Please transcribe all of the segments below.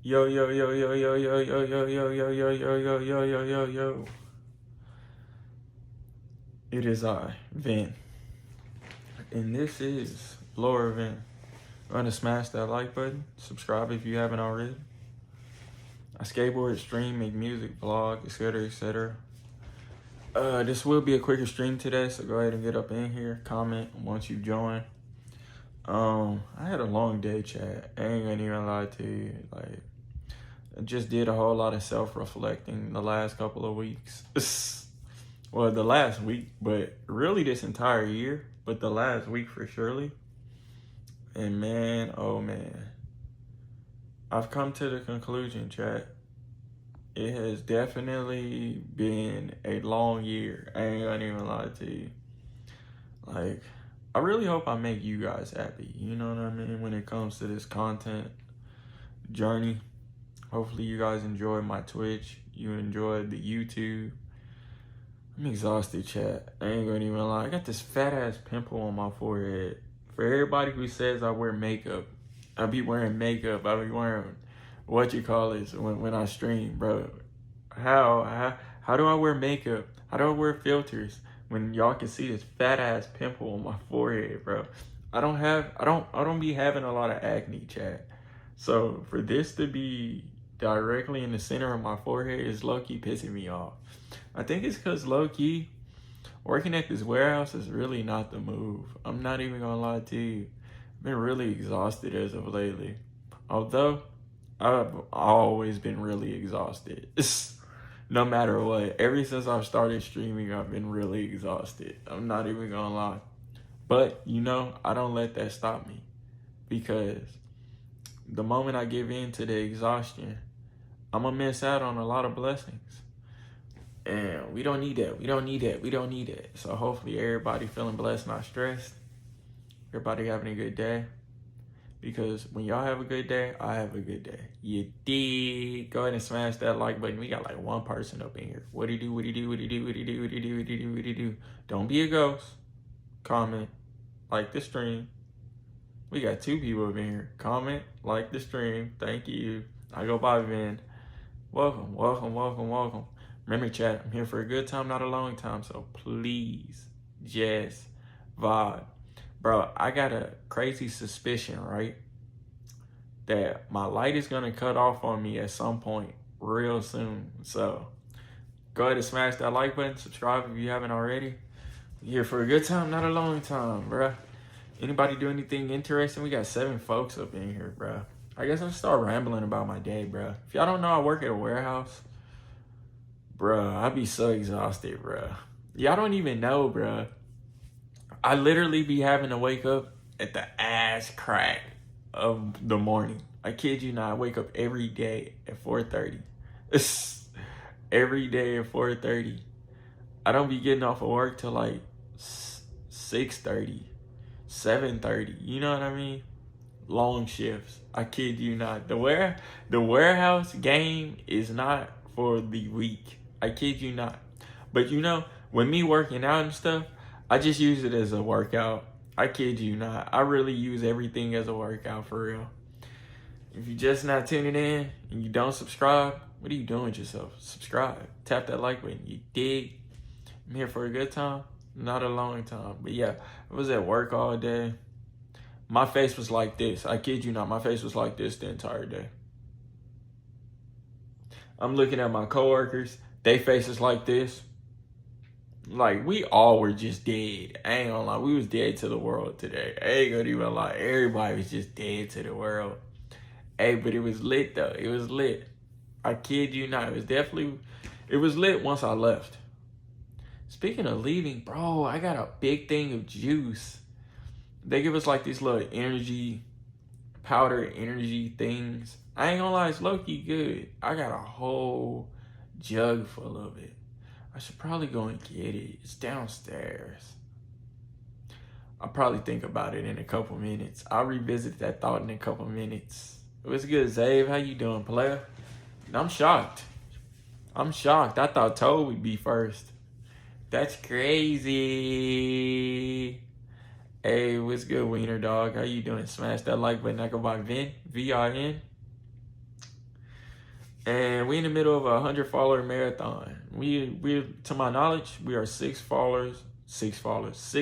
Yo, yo, yo, yo, yo, yo, yo, yo, yo, yo, yo, yo, yo, yo, yo, yo, yo. It is I, Vin. And this is Lower Vin. Run to smash that like button. Subscribe if you haven't already. I skateboard, stream, make music, vlog, etc., etc. This will be a quicker stream today, so go ahead and get up in here. Comment once you join. I had a long day, chat. I ain't gonna even lie to you. Like, I just did a whole lot of self-reflecting the last couple of weeks. Well, the last week, but really this entire year, but the last week for surely. And man, oh man, I've come to the conclusion, chat. It has definitely been a long year. I ain't gonna even lie to you. Like, I really hope I make you guys happy. You know what I mean? When it comes to this content journey. Hopefully you guys enjoy my Twitch. You enjoyed the YouTube. I'm exhausted, chat. I ain't gonna even lie. I got this fat ass pimple on my forehead. For everybody who says I wear makeup, I be wearing makeup. I be wearing what you call it when I stream, bro. How do I wear makeup? How do I wear filters when y'all can see this fat ass pimple on my forehead, bro? I don't be having a lot of acne, chat. So for this to be directly in the center of my forehead is low-key pissing me off. I think it's because low-key, working at this warehouse is really not the move. I'm not even gonna lie to you. I've been really exhausted as of lately. Although, I've always been really exhausted. No matter what. Ever since I've started streaming, I've been really exhausted. I'm not even gonna lie. But, you know, I don't let that stop me. Because the moment I give in to the exhaustion, I'm gonna miss out on a lot of blessings. And we don't need that. We don't need that. We don't need that. So hopefully everybody feeling blessed, not stressed. Everybody having a good day. Because when y'all have a good day, I have a good day. You dig? Go ahead and smash that like button. We got like one person up in here. What do you do? What do you do? What do you do? What do you do? What do you do? What do you do? What do you do? Don't be a ghost. Comment. Like the stream. We got two people up in here. Comment. Like the stream. Thank you. I go by Vin. Welcome, welcome, welcome, welcome. Remember, chat, I'm here for a good time, not a long time, so please just vibe. Bro, I got a crazy suspicion, right, that my light is going to cut off on me at some point real soon. So go ahead and smash that like button, subscribe if you haven't already. I'm here for a good time, not a long time, bro. Anybody do anything interesting? We got 7 folks up in here, bro. I guess I'll start rambling about my day, bro. If y'all don't know, I work at a warehouse. Bro, I be so exhausted, bro. Y'all don't even know, bro. I literally be having to wake up at the ass crack of the morning. I kid you not, I wake up every day at 4:30. Every day at 4:30. I don't be getting off of work till like 6:30, 7:30. You know what I mean? Long shifts. I kid you not. The warehouse game is not for the weak. I kid you not. But you know, when me working out and stuff, I just use it as a workout. I kid you not. I really use everything as a workout for real. If you're just not tuning in and you don't subscribe, what are you doing with yourself? Subscribe. Tap that like button. You dig? I'm here for a good time, not a long time. But yeah, I was at work all day. My face was like this. I kid you not. My face was like this the entire day. I'm looking at my coworkers. They faces like this. Like, we all were just dead. I ain't gonna lie. We was dead to the world today. I ain't gonna even lie. Everybody was just dead to the world. Hey, but it was lit, though. It was lit. I kid you not. It was lit once I left. Speaking of leaving, bro, I got a big thing of juice. They give us like these little powder energy things. I ain't gonna lie, it's low-key good. I got a whole jug full of it. I should probably go and get it. It's downstairs. I'll probably think about it in a couple minutes. I'll revisit that thought in a couple minutes. What's good, Zave? How you doing, player? I'm shocked. I thought Toad would be first. That's crazy. Hey, what's good, Wiener Dog? How you doing? Smash that like button. I go by Vin, V-I-N. And we in the middle of a 100-follower marathon. We to my knowledge, we are six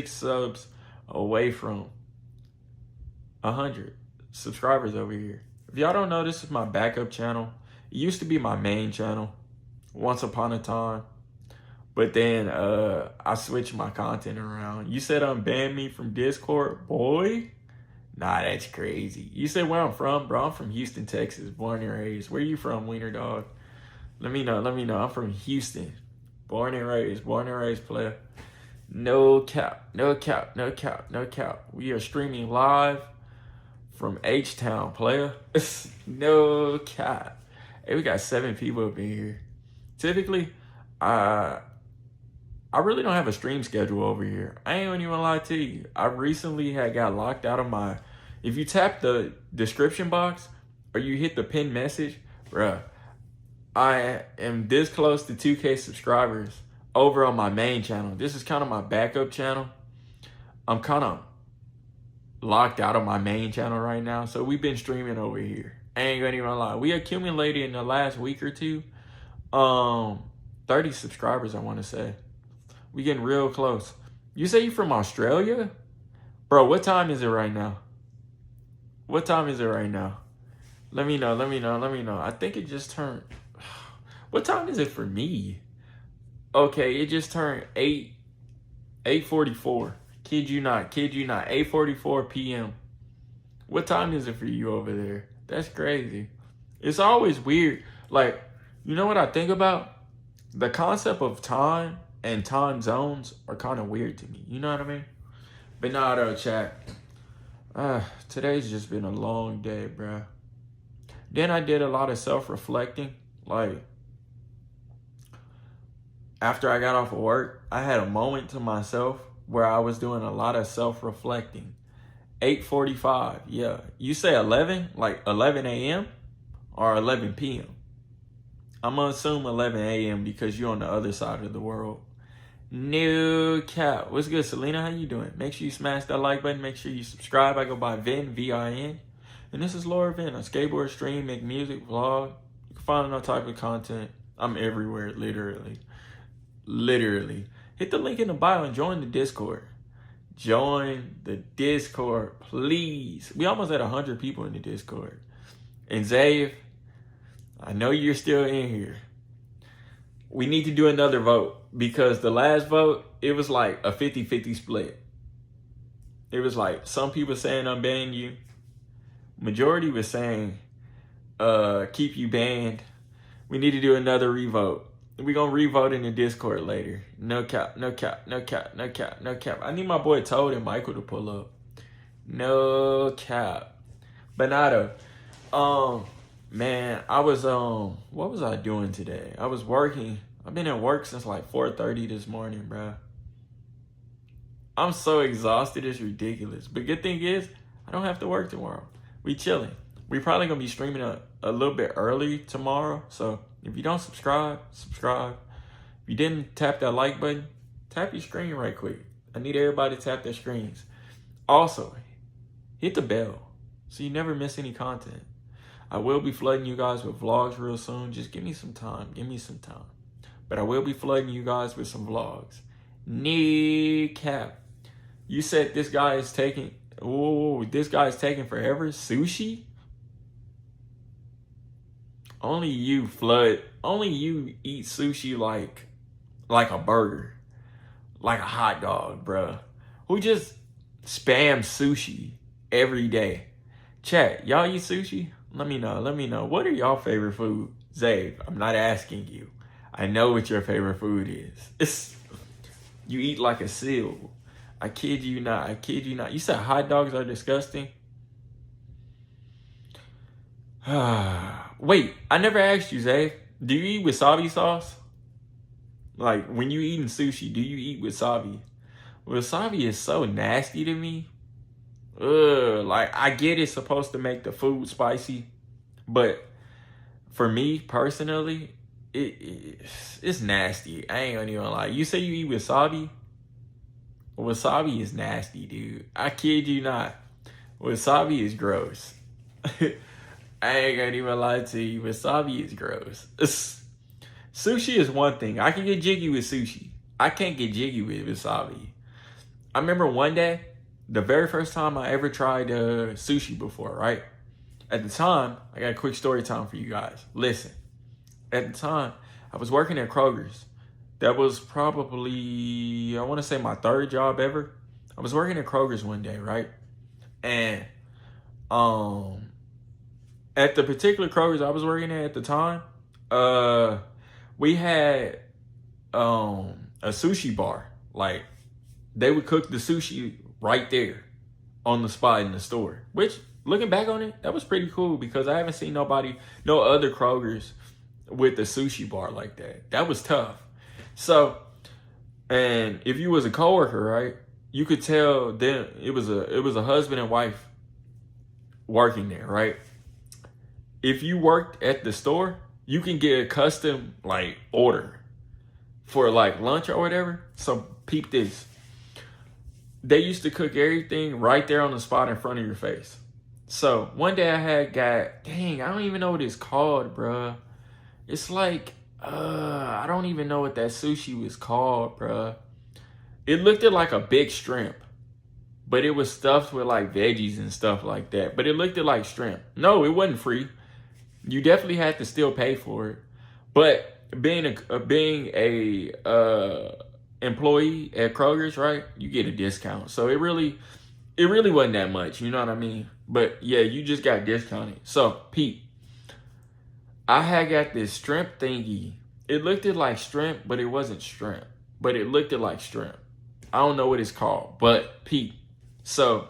subs away from 100 subscribers over here. If y'all don't know, this is my backup channel. It used to be my main channel once upon a time. But then I switched my content around. You said unban me from Discord, boy? Nah, that's crazy. You said where I'm from, bro? I'm from Houston, Texas, born and raised. Where you from, Wiener Dog? Let me know. I'm from Houston, born and raised player. No cap. We are streaming live from H-Town, player. No cap. Hey, we got 7 people up in here. Typically, I really don't have a stream schedule over here. I ain't gonna even lie to you. I recently got locked out of my... If you tap the description box or you hit the pinned message, bruh, I am this close to 2K subscribers over on my main channel. This is kind of my backup channel. I'm kind of locked out of my main channel right now. So we've been streaming over here. I ain't gonna even lie. We accumulated in the last week or two 30 subscribers, I want to say. We getting real close. You say you from Australia? Bro, what time is it right now? What time is it right now? Let me know. I think it just turned... What time is it for me? Okay, it just turned 8:44. Kid you not. 8:44 p.m. What time is it for you over there? That's crazy. It's always weird. Like, you know what I think about? The concept of time and time zones are kind of weird to me. You know what I mean? But nah, though, chat. Today's just been a long day, bruh. Then I did a lot of self-reflecting. Like, after I got off of work, I had a moment to myself where I was doing a lot of self-reflecting. 8:45, yeah. You say 11? Like 11 a.m. or 11 p.m.? I'm going to assume 11 a.m. because you're on the other side of the world. No cap. What's good, Selena? How you doing? Make sure you smash that like button. Make sure you subscribe. I go by Vin, V-I-N. And this is Laura Vin. I skateboard, stream, make music, vlog. You can find all type of content. I'm everywhere, literally. Hit the link in the bio and join the Discord. Join the Discord, please. We almost had 100 people in the Discord. And Zave, I know you're still in here. We need to do another vote because the last vote, it was like a 50-50 split. It was like some people saying unban you. Majority was saying keep you banned. We need to do another revote. We're going to revote in the Discord later. No cap. I need my boy Toad and Michael to pull up. No cap. Bernardo, man, I was, what was I doing today? I was working. I've been at work since like 4:30 this morning, bro. I'm so exhausted, it's ridiculous. But good thing is, I don't have to work tomorrow. We chilling. We probably going to be streaming a little bit early tomorrow. So if you don't subscribe. If you didn't tap that like button, tap your screen right quick. I need everybody to tap their screens. Also, hit the bell so you never miss any content. I will be flooding you guys with vlogs real soon. Just give me some time. But I will be flooding you guys with some vlogs. No cap. You said this guy is taking... Oh, this guy is taking forever? Sushi? Only you, Flood. Only you eat sushi like a burger. Like a hot dog, bruh. Who just spam sushi every day? Chat, y'all eat sushi? Let me know. What are y'all favorite food? Zave, I'm not asking you. I know what your favorite food is. You eat like a seal. I kid you not. You said hot dogs are disgusting? Wait, I never asked you, Zay. Do you eat wasabi sauce? Like, when you eating sushi, do you eat wasabi? Wasabi is so nasty to me. Like, I get it's supposed to make the food spicy, but for me, personally, it's nasty. I ain't gonna even lie. You say you eat wasabi? Wasabi is nasty, dude. I kid you not. Wasabi is gross. I ain't gonna even lie to you. Wasabi is gross. Sushi is one thing. I can get jiggy with sushi. I can't get jiggy with wasabi. I remember one day, the very first time I ever tried sushi before, right? At the time, I got a quick story time for you guys. Listen, at the time, I was working at Kroger's. That was probably, I want to say my third job ever. I was working at Kroger's one day, right? And at the particular Kroger's I was working at the time, we had a sushi bar. Like, they would cook the sushi right there on the spot in the store. Which, looking back on it, that was pretty cool because I haven't seen no other Kroger's with a sushi bar like that. That was tough. So, and if you was a coworker, right, you could tell then it was a husband and wife working there, right? If you worked at the store, you can get a custom like order for like lunch or whatever. So peep this. They used to cook everything right there on the spot in front of your face. So one day I dang, I don't even know what it's called, bruh. It's like, I don't even know what that sushi was called, bruh. It looked like a big shrimp, but it was stuffed with like veggies and stuff like that. But it looked like shrimp. No, it wasn't free. You definitely had to still pay for it. But being a employee at Kroger's, right? You get a discount. So it really wasn't that much. You know what I mean? But yeah, you just got discounted. So Pete, I had got this shrimp thingy. It looked like shrimp, but it wasn't shrimp. But it looked like shrimp. I don't know what it's called, but Pete. So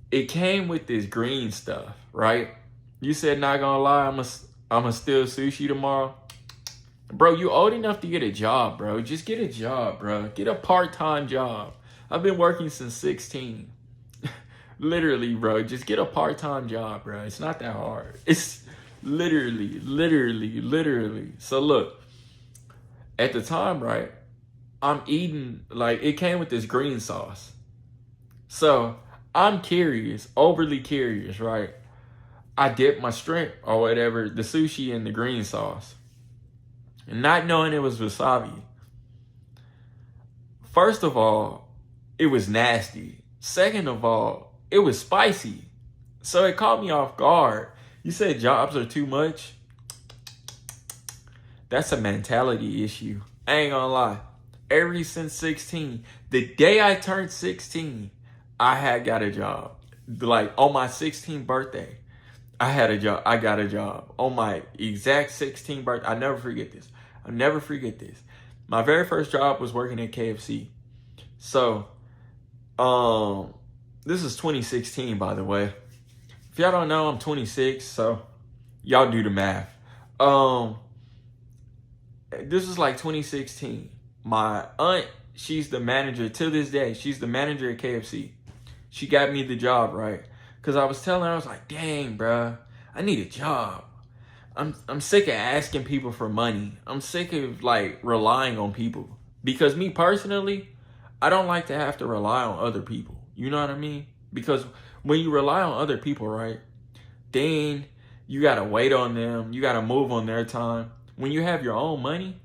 it came with this green stuff, right? You said, not gonna lie, I'ma steal sushi tomorrow. Bro, you old enough to get a job, bro. Just get a job, bro. Get a part-time job. I've been working since 16. Literally, bro. Just get a part-time job, bro. It's not that hard. It's literally. So look, at the time, right, I'm eating, like, it came with this green sauce. So I'm curious, overly curious, right? I dipped my shrimp or whatever, the sushi in the green sauce. And not knowing it was wasabi. First of all, it was nasty. Second of all, it was spicy. So it caught me off guard. You said jobs are too much. That's a mentality issue. I ain't gonna lie. Ever since 16, the day I turned 16, I had got a job. Like on my 16th birthday, I had a job. I got a job on my exact 16th birthday. I'll never forget this. My very first job was working at KFC. So, this is 2016, by the way. If y'all don't know, I'm 26, so y'all do the math. This is like 2016. My aunt, she's the manager to this day. She's the manager at KFC. She got me the job, right? Because I was telling her, I was like, dang, bruh, I need a job. I'm sick of asking people for money. I'm sick of like relying on people. Because me personally, I don't like to have to rely on other people. You know what I mean? Because when you rely on other people, right, then you got to wait on them. You got to move on their time. When you have your own money,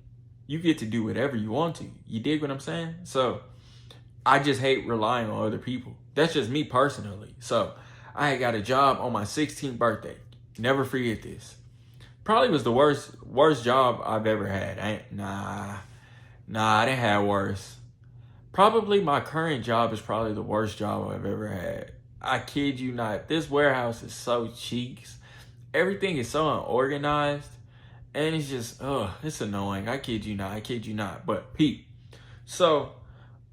you get to do whatever you want to. You dig what I'm saying? So I just hate relying on other people. That's just me personally. So I got a job on my 16th birthday. Never forget this. Probably was the worst job I've ever had. I didn't have worse. Probably my current job is probably the worst job I've ever had. I kid you not. This warehouse is so cheeks. Everything is so unorganized. And it's just, it's annoying. I kid you not. But Pete, so,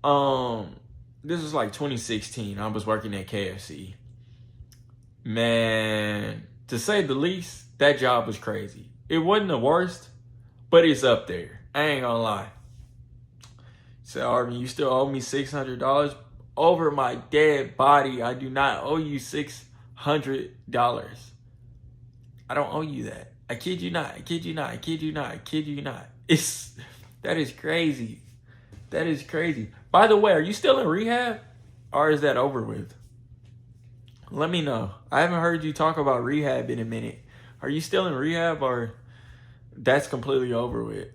this is like 2016. I was working at KFC. Man, to say the least, that job was crazy. It wasn't the worst, but it's up there. I ain't gonna lie. So, Arvin, you still owe me $600? Over my dead body, I do not owe you $600. I don't owe you that. I kid you not. That is crazy. That is crazy. By the way, are you still in rehab? Or is that over with? Let me know. I haven't heard you talk about rehab in a minute. Are you still in rehab or that's completely over with?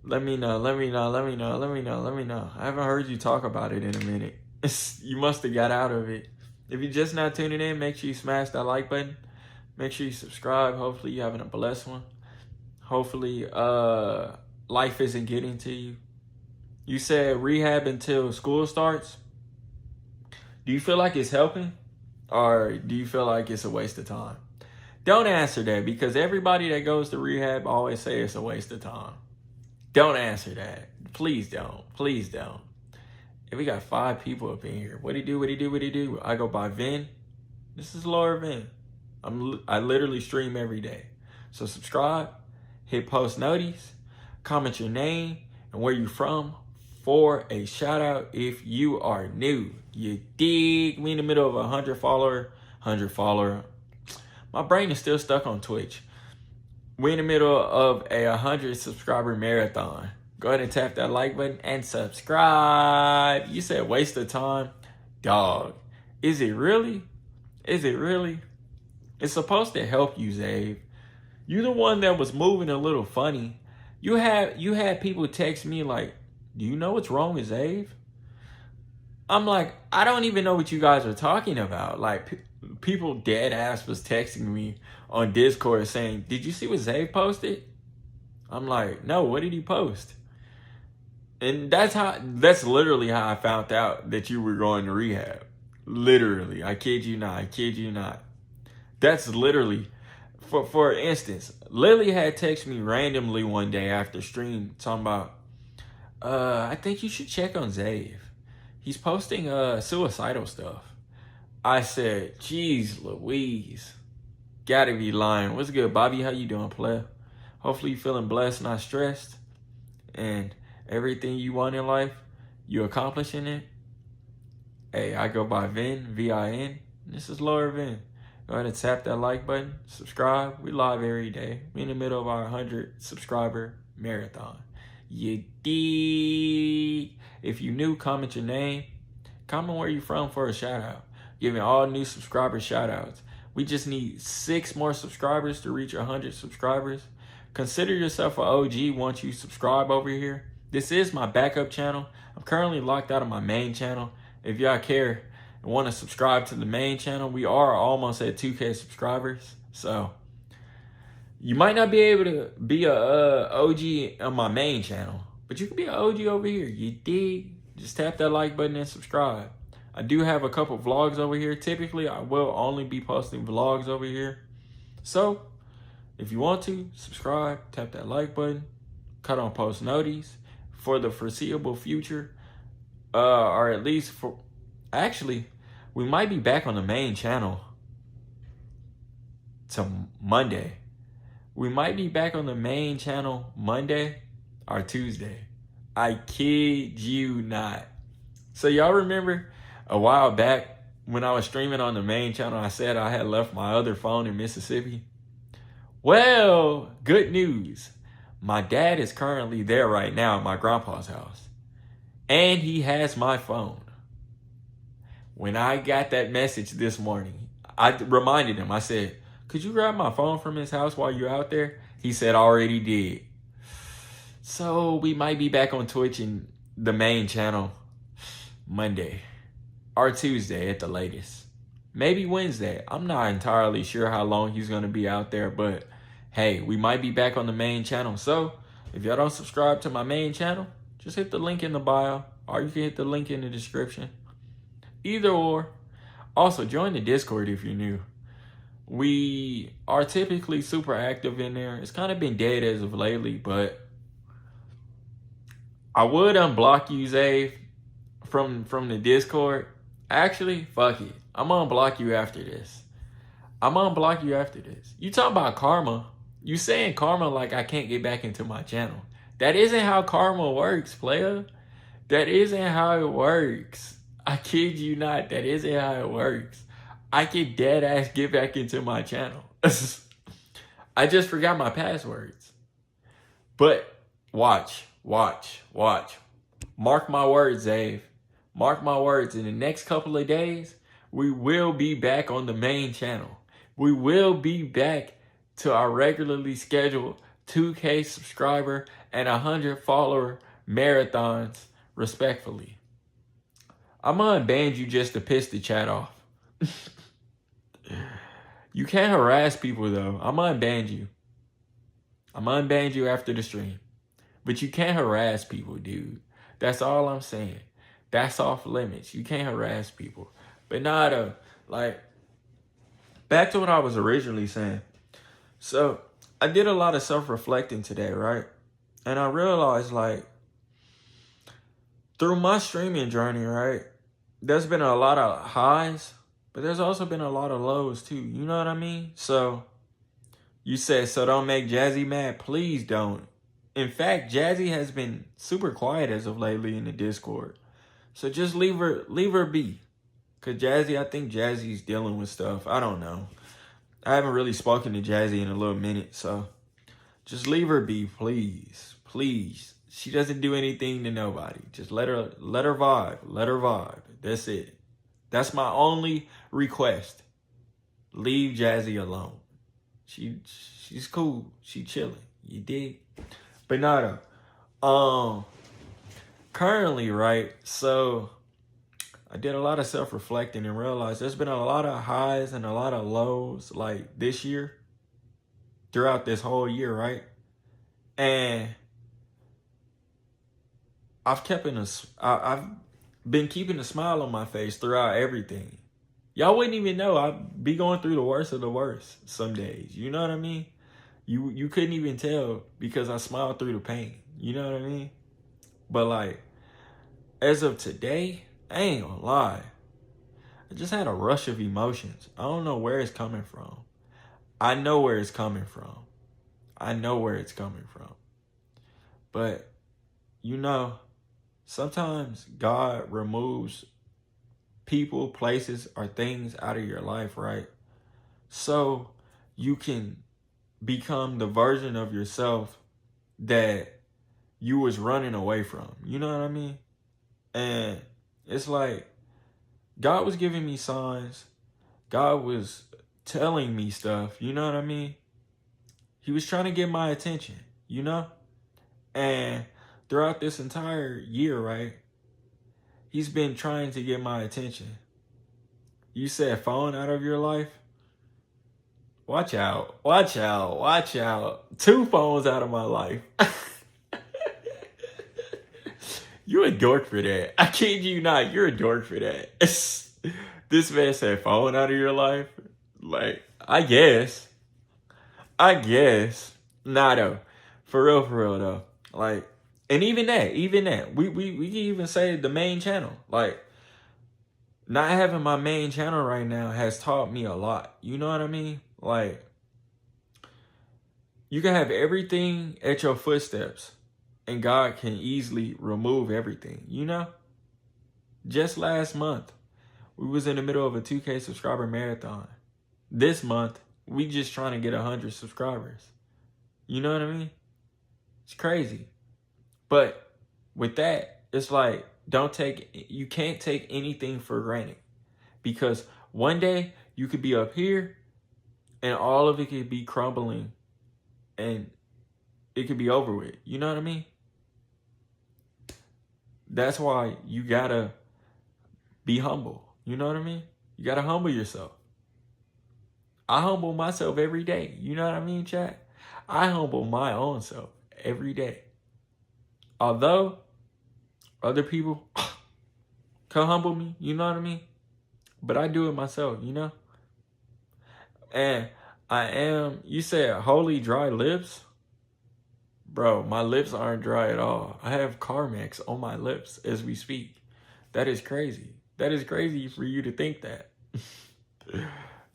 Let me know. Let me know. Let me know. Let me know. Let me know. I haven't heard you talk about it in a minute. You must have got out of it. If you're just now tuning in, make sure you smash that like button. Make sure you subscribe. Hopefully you're having a blessed one. Hopefully life isn't getting to you. You said rehab until school starts. Do you feel like it's helping? Or do you feel like it's a waste of time? Don't answer that, because everybody that goes to rehab always say it's a waste of time. Don't answer that. Please don't. Please don't. If we got 5 people up in here, what do you do? What do you do? What do you do? I go by Vin. This is Lord Vin. I literally stream every day. So subscribe, hit post notice, comment your name and where you from for a shout out if you are new. You dig? We in the middle of 100 follower. My brain is still stuck on Twitch. We in the middle of a 100 subscriber marathon. Go ahead and tap that like button and subscribe. You said waste of time? Dog. Is it really? Is it really? It's supposed to help you, Zave. You the one that was moving a little funny. You had people text me like, do you know what's wrong with Zave? I'm like, I don't even know what you guys are talking about. Like, people dead ass was texting me on Discord saying, did you see what Zave posted? I'm like, no, what did he post? And that's literally how I found out that you were going to rehab. Literally. I kid you not. I kid you not. That's literally, for instance, Lily had texted me randomly one day after stream talking about, I think you should check on Zave. He's posting suicidal stuff. I said, geez Louise. Gotta be lying. What's good, Bobby? How you doing, player? Hopefully you feeling blessed, not stressed. And everything you want in life, you accomplishing it. Hey, I go by Vin, V-I-N. This is Lord Vin. Go ahead and tap that like button. Subscribe. We live every day. We in the middle of our 100 subscriber marathon. You dig? If you new, comment your name. Comment where you from for a shout out. Giving all new subscribers shout outs. We just need 6 more subscribers to reach 100 subscribers. Consider yourself an OG once you subscribe over here. This is my backup channel. I'm currently locked out of my main channel. If y'all care and want to subscribe to the main channel, we are almost at 2K subscribers. So you might not be able to be a OG on my main channel, but you can be an OG over here. You dig? Just tap that like button and subscribe. I do have a couple vlogs over here. Typically, I will only be posting vlogs over here. So if you want to, subscribe, tap that like button, cut on post notice for the foreseeable future. Or at least for, actually, we might be back on the main channel to Monday. We might be back on the main channel Monday or Tuesday. I kid you not. So y'all remember a while back when I was streaming on the main channel, I said I had left my other phone in Mississippi? Well, good news. My dad is currently there right now at my grandpa's house. And he has my phone. When I got that message this morning, I reminded him, I said, could you grab my phone from his house while you're out there? He said, already did. So we might be back on Twitch and the main channel Monday or Tuesday at the latest. Maybe Wednesday. I'm not entirely sure how long he's going to be out there, but hey, we might be back on the main channel. So if y'all don't subscribe to my main channel, just hit the link in the bio, or you can hit the link in the description. Either or. Also, join the Discord if you're new. We are typically super active in there. It's kind of been dead as of lately, but I would unblock you, Zave, from the Discord. Actually, fuck it. I'm gonna unblock you after this. You talking about karma. You saying karma like I can't get back into my channel. That isn't how karma works, player. That isn't how it works. I kid you not. That isn't how it works. I can dead ass get back into my channel. I just forgot my passwords. But watch. Mark my words, Zave. Mark my words, in the next couple of days, we will be back on the main channel. We will be back to our regularly scheduled 2K subscriber and 100 follower marathons, respectfully. I'm gonna unban you just to piss the chat off. You can't harass people though. I'm gonna unban you. I'm gonna unban you after the stream. But you can't harass people, dude. That's all I'm saying. That's off limits. You can't harass people. But nah, though, like, back to what I was originally saying. So, I did a lot of self-reflecting today, right? And I realized, like, through my streaming journey, right, there's been a lot of highs, but there's also been a lot of lows, too. You know what I mean? So, you said, so don't make Jazzy mad. Please don't. In fact, Jazzy has been super quiet as of lately in the Discord. So just leave her be. Cause I think Jazzy's dealing with stuff. I don't know. I haven't really spoken to Jazzy in a little minute, so just leave her be, please. Please. She doesn't do anything to nobody. Just let her vibe. Let her vibe. That's it. That's my only request. Leave Jazzy alone. She's cool. She chilling. You dig? But not currently, right? So I did a lot of self-reflecting and realized there's been a lot of highs and a lot of lows like this year, throughout this whole year, right? And I've been keeping a smile on my face throughout everything. Y'all wouldn't even know I'd be going through the worst of the worst some days. You know what I mean? You couldn't even tell because I smiled through the pain. You know what I mean? But like, as of today, I ain't gonna lie. I just had a rush of emotions. I don't know where it's coming from. I know where it's coming from. But, you know, sometimes God removes people, places, or things out of your life, right? So you can become the version of yourself that you was running away from. You know what I mean? And it's like God was giving me signs. God was telling me stuff. You know what I mean? He was trying to get my attention, you know? And throughout this entire year, right, he's been trying to get my attention. You said phone out of your life? Watch out. 2 phones out of my life. You're a dork for that. I kid you not. You're a dork for that. This man said phone out of your life? Like, I guess. Nah, though. For real, though. Like, and even that. We can even say the main channel. Like, not having my main channel right now has taught me a lot. You know what I mean? Like, you can have everything at your footsteps, and God can easily remove everything, you know? Just last month, we was in the middle of a 2K subscriber marathon. This month, we just trying to get 100 subscribers. You know what I mean? It's crazy. But with that, it's like, you can't take anything for granted. Because one day, you could be up here, and all of it could be crumbling, and it could be over with. You know what I mean? That's why you gotta be humble. You know what I mean? You gotta humble yourself. I humble myself every day. You know what I mean, chat? I humble my own self every day. Although other people can humble me, you know what I mean? But I do it myself, you know? And you said holy dry lips? Bro, my lips aren't dry at all. I have Carmex on my lips as we speak. That is crazy. That is crazy for you to think that.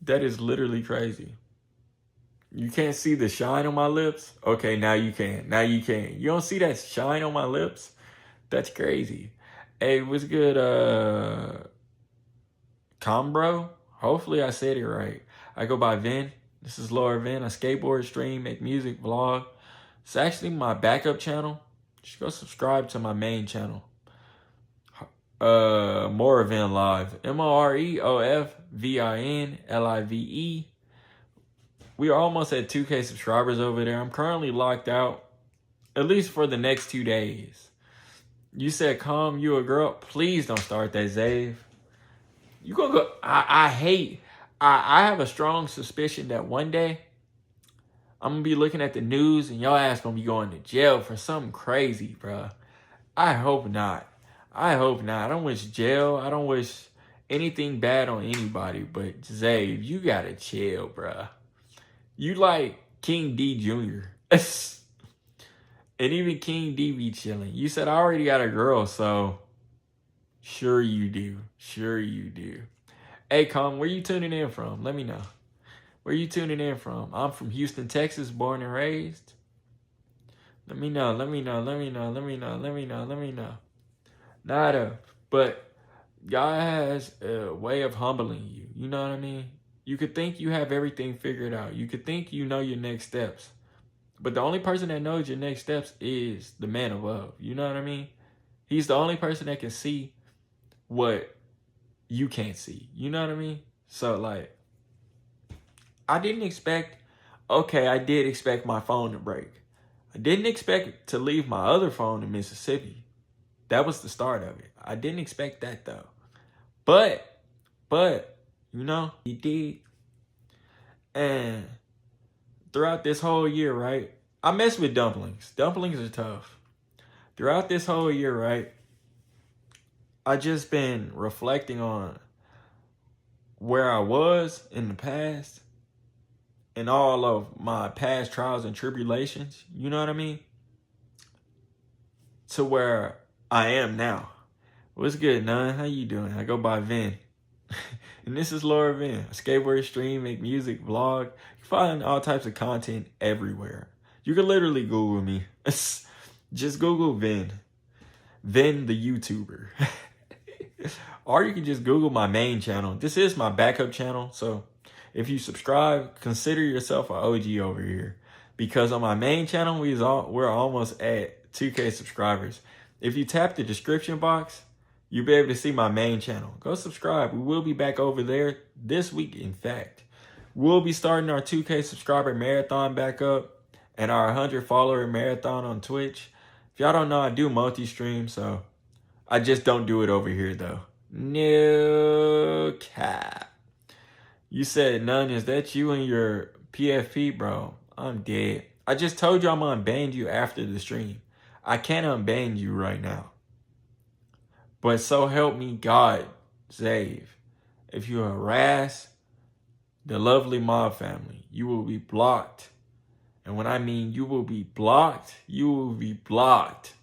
That is literally crazy. You can't see the shine on my lips? Okay, now you can. You don't see that shine on my lips? That's crazy. Hey, what's good, Combro? Hopefully I said it right. I go by Vin. This is Lower Vin. I skateboard, stream, make music, vlog. It's actually my backup channel. Just go subscribe to my main channel. Moravin Live. MOREOFVINLIVE. We are almost at 2K subscribers over there. I'm currently locked out, at least for the next 2 days. You said, Calm, you a girl. Please don't start that, Zave. You gonna go. I have a strong suspicion that one day I'm gonna be looking at the news and your ass gonna be going to jail for something crazy, bro. I hope not. I hope not. I don't wish jail. I don't wish anything bad on anybody. But Zave, you gotta chill, bro. You like King D Jr. And even King D be chilling. You said I already got a girl, so sure you do. Sure you do. Hey, Calm, where you tuning in from? Let me know. Where you tuning in from? I'm from Houston, Texas, born and raised. Let me know. Nada. But God has a way of humbling you. You know what I mean? You could think you have everything figured out. You could think you know your next steps. But the only person that knows your next steps is the man above. You know what I mean? He's the only person that can see what you can't see. You know what I mean? So, like, I did expect my phone to break. I didn't expect to leave my other phone in Mississippi. That was the start of it. I didn't expect that, though. But, you know, he did. And throughout this whole year, right, I mess with dumplings. Dumplings are tough. Throughout this whole year, right, I just been reflecting on where I was in the past and all of my past trials and tribulations, you know what I mean, to where I am now. What's good, Nun? How you doing? I go by Vin. And this is Laura Vin. I skateboard, stream, make music, vlog. You find all types of content everywhere. You can literally Google me. Just Google Vin. Vin the YouTuber. Or you can just Google my main channel. This is my backup channel. So if you subscribe, consider yourself an OG over here. Because on my main channel, we're almost at 2K subscribers. If you tap the description box, you'll be able to see my main channel. Go subscribe. We will be back over there this week, in fact. We'll be starting our 2K subscriber marathon back up and our 100 follower marathon on Twitch. If y'all don't know, I do multi-stream, so I just don't do it over here, though. No cap. You said, None, is that you and your PFP, bro? I'm dead. I just told you I'm gonna unban you after the stream. I can't unban you right now. But so help me God, Zave, if you harass the lovely mob family, you will be blocked. And when I mean you will be blocked, you will be blocked.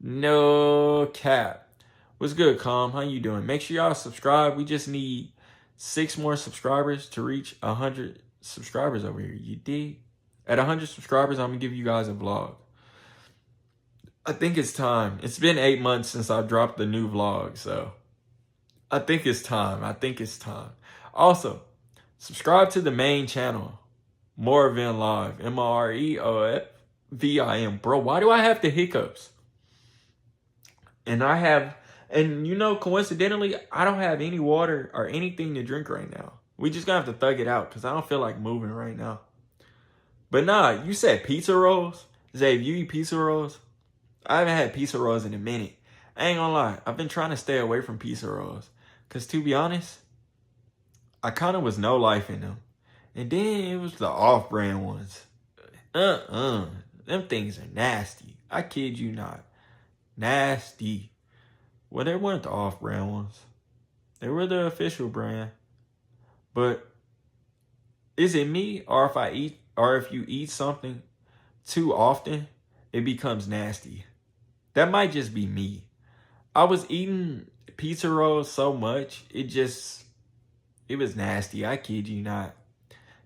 No cap. What's good, Calm? How you doing? Make sure y'all subscribe. We just need 6 more subscribers to reach 100 subscribers over here. You dig? At 100 subscribers, I'm going to give you guys a vlog. I think it's time. It's been 8 months since I dropped the new vlog, so I think it's time. Also, subscribe to the main channel, Moravin Live, MOREOFVIN. Bro, why do I have the hiccups? And you know, coincidentally, I don't have any water or anything to drink right now. We just gonna have to thug it out because I don't feel like moving right now. But nah, you said pizza rolls? Zave, you eat pizza rolls? I haven't had pizza rolls in a minute. I ain't gonna lie. I've been trying to stay away from pizza rolls. Because to be honest, I kind of was no life in them. And then it was the off-brand ones. Them things are nasty. I kid you not. Nasty. Well, they weren't the off-brand ones. They were the official brand. But is it me, or if you eat something too often, it becomes nasty? That might just be me. I was eating pizza rolls so much, it was nasty. I kid you not.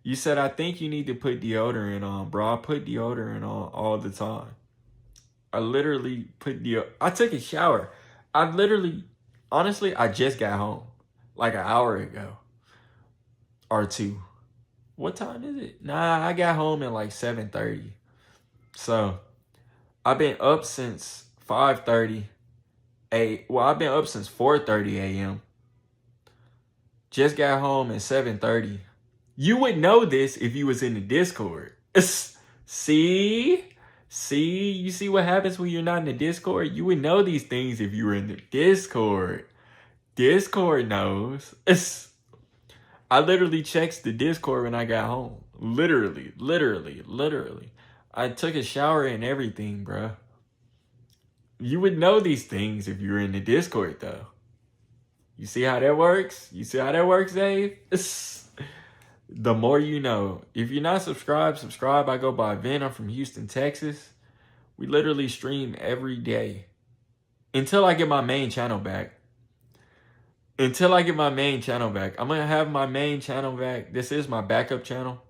You said, I think you need to put deodorant on, bro. I put deodorant on all the time. I literally I took a shower. Honestly, I just got home like an hour ago or 2. What time is it? Nah, I got home at like 7:30. So I've been up since 5:30 I've been up since 4:30 a.m. Just got home at 7:30. You would know this if you was in the Discord. See? You see what happens when you're not in the Discord? You would know these things if you were in the Discord. Discord knows. I literally checked the Discord when I got home. Literally. I took a shower and everything, bro. You would know these things if you were in the Discord, though. You see how that works? Dave? The more you know. If you're not subscribed, subscribe. I go by Vin. I'm from Houston, Texas. We literally stream every day. Until I get my main channel back. I'm going to have my main channel back. This is my backup channel.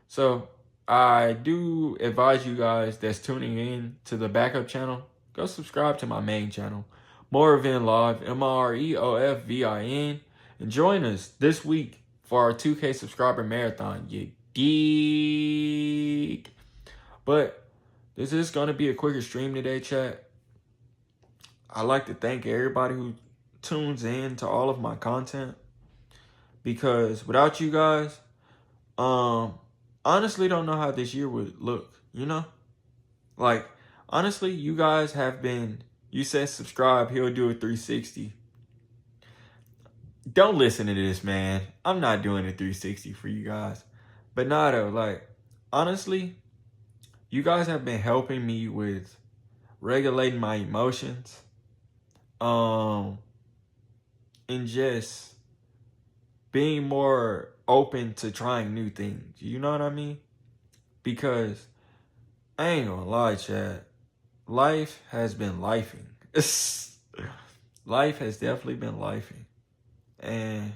So I do advise you guys that's tuning in to the backup channel, go subscribe to my main channel. Moreovin Live, MREOFVIN. And join us this week for our 2K subscriber marathon. You dig? But this is going to be a quicker stream today, chat. I'd like to thank everybody who tunes in to all of my content, because without you guys, honestly don't know how this year would look, you know? Like, honestly, you guys have been, you said subscribe, he'll do a 360. Don't listen to this, man. I'm not doing a 360 for you guys. But nah, though, like, honestly, you guys have been helping me with regulating my emotions. And just being more open to trying new things. You know what I mean? Because I ain't gonna lie, Chad. Life has been lifing. Life has definitely been lifing. And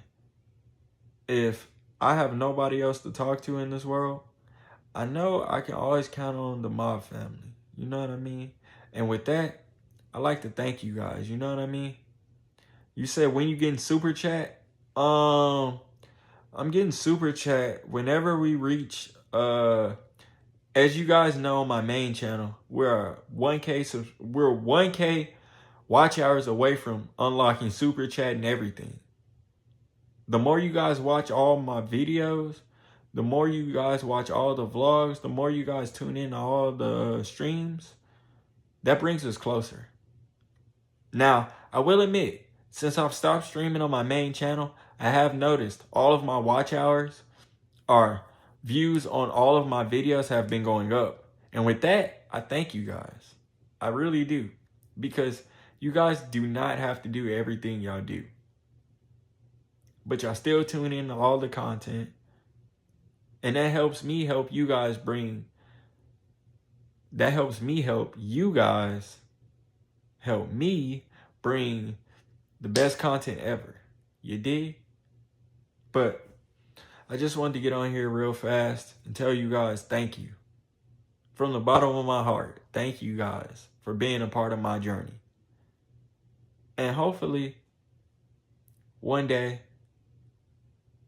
if I have nobody else to talk to in this world, I know I can always count on the mob family. You know what I mean? And with that, I like to thank you guys. You know what I mean? You said when you getting super chat? I'm getting super chat whenever we reach, as you guys know on my main channel, we're 1K watch hours away from unlocking super chat and everything. The more you guys watch all my videos, the more you guys watch all the vlogs, the more you guys tune in to all the streams, that brings us closer. Now, I will admit, since I've stopped streaming on my main channel, I have noticed all of my watch hours or views on all of my videos have been going up. And with that, I thank you guys. I really do. Because you guys do not have to do everything y'all do. But y'all still tune in to all the content. And that helps me help you guys help me bring the best content ever. You dig? But I just wanted to get on here real fast and tell you guys thank you. From the bottom of my heart, thank you guys for being a part of my journey. And hopefully, one day,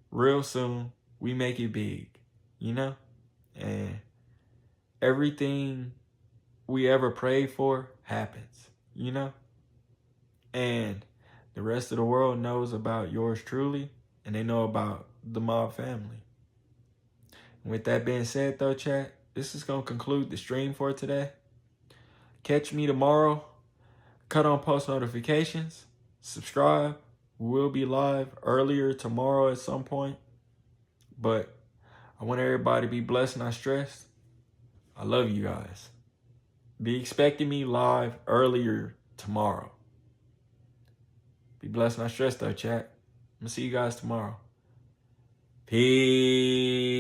real soon, we make it big, you know? And everything we ever prayed for happens, you know? And the rest of the world knows about yours truly, and they know about the mob family. And with that being said, though, chat, this is going to conclude the stream for today. Catch me tomorrow. Cut on post notifications. Subscribe. We will be live earlier tomorrow at some point. But I want everybody to be blessed, not stressed. I love you guys. Be expecting me live earlier tomorrow. Be blessed, not stressed, though, chat. I'm going to see you guys tomorrow. Peace.